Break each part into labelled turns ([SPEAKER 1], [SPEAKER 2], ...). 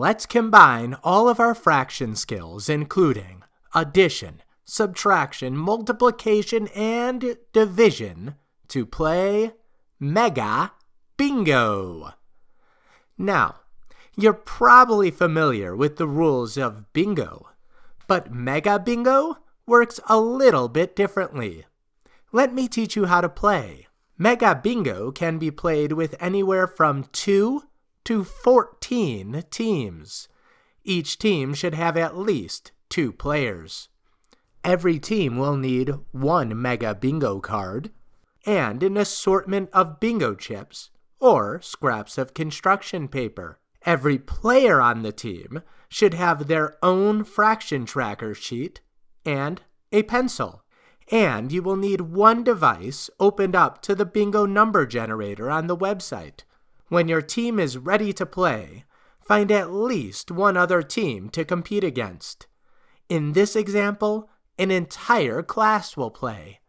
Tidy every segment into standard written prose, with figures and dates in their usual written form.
[SPEAKER 1] Let's combine all of our fraction skills, including addition, subtraction, multiplication, and division, to play Mega Bingo. Now, you're probably familiar with the rules of bingo, but Mega Bingo works a little bit differently. Let me teach you how to play. Mega Bingo can be played with anywhere from 2 to 14 teams. Each team should have at least 2 players. Every team will need 1 Mega Bingo card and an assortment of bingo chips or scraps of construction paper. Every player on the team should have their own fraction tracker sheet and a pencil. And you will need 1 device opened up to the bingo number generator on the website. When your team is ready to play, find at least 1 other team to compete against. In this example, an entire class will play.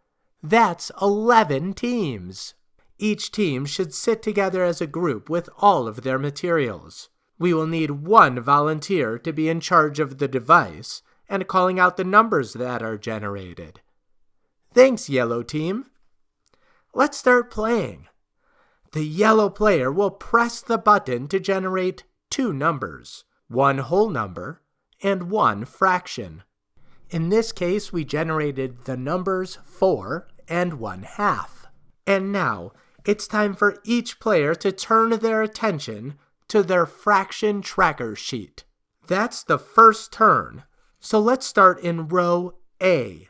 [SPEAKER 1] That's 11 teams. Each team should sit together as a group with all of their materials. We will need 1 volunteer to be in charge of the device and calling out the numbers that are generated. Thanks, yellow team. Let's start playing. The yellow player will press the button to generate 2 numbers, 1 whole number and 1 fraction. In this case, we generated the numbers 4 and 1/2. And now, it's time for each player to turn their attention to their fraction tracker sheet. That's the first turn. So let's start in row A,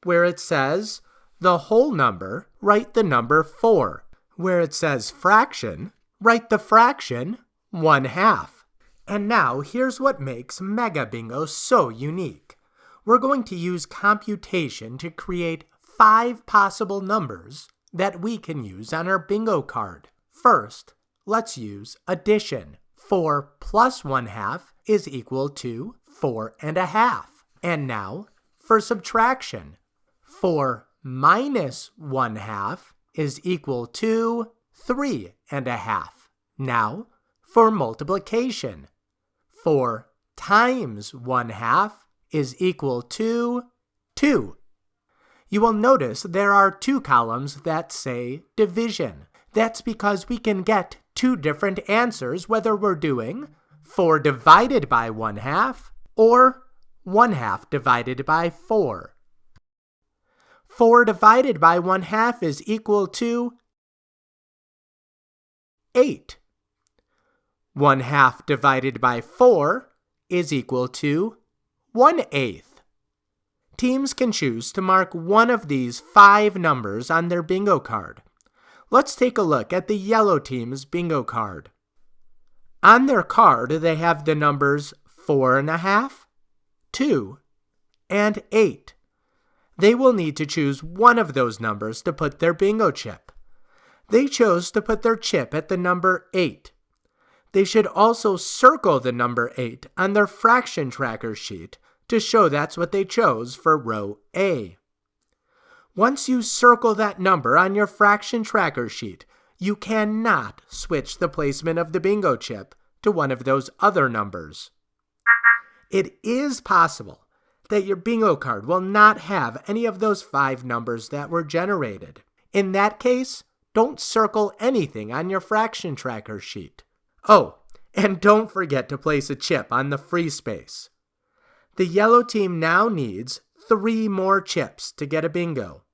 [SPEAKER 1] where it says the whole number, write the number 4. Where it says fraction, write the fraction 1/2. And now here's what makes Mega Bingo so unique. We're going to use computation to create 5 possible numbers that we can use on our bingo card. First, let's use addition. 4 plus 1/2 is equal to 4.5. And now for subtraction. 4 minus 1/2 is equal to 3.5. Now for multiplication. 4 times 1/2 is equal to 2. You will notice there are 2 columns that say division. That's because we can get 2 different answers whether we're doing 4 divided by 1/2 or 1/2 divided by 4. 4 divided by 1/2 is equal to 8. 1/2 divided by 4 is equal to 1/8. Teams can choose to mark one of these 5 numbers on their bingo card. Let's take a look at the yellow team's bingo card. On their card, they have the numbers 4.5, 2, and 8. They will need to choose one of those numbers to put their bingo chip. They chose to put their chip at the number 8. They should also circle the number 8 on their fraction tracker sheet to show that's what they chose for row A. Once you circle that number on your fraction tracker sheet, you cannot switch the placement of the bingo chip to one of those other numbers. It is possible that your bingo card will not have any of those 5 numbers that were generated. In that case, don't circle anything on your fraction tracker sheet. Oh, and don't forget to place a chip on the free space. The yellow team now needs 3 more chips to get a bingo.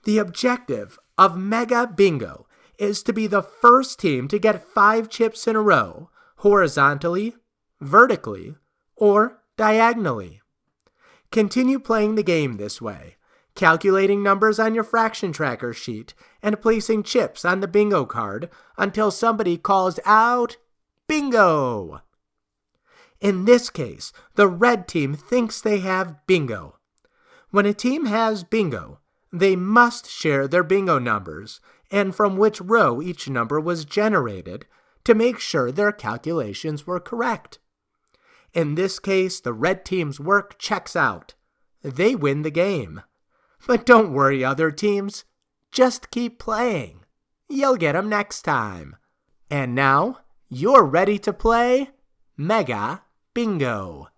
[SPEAKER 1] The objective of Mega Bingo is to be the first team to get 5 chips in a row, horizontally, vertically, or diagonally. Continue playing the game this way, calculating numbers on your fraction tracker sheet and placing chips on the bingo card until somebody calls out, "Bingo!" In this case, the red team thinks they have bingo. When a team has bingo, they must share their bingo numbers and from which row each number was generated to make sure their calculations were correct. In this case, the red team's work checks out. They win the game. But don't worry, other teams. Just keep playing. You'll get them next time. And now, you're ready to play Mega Bingo.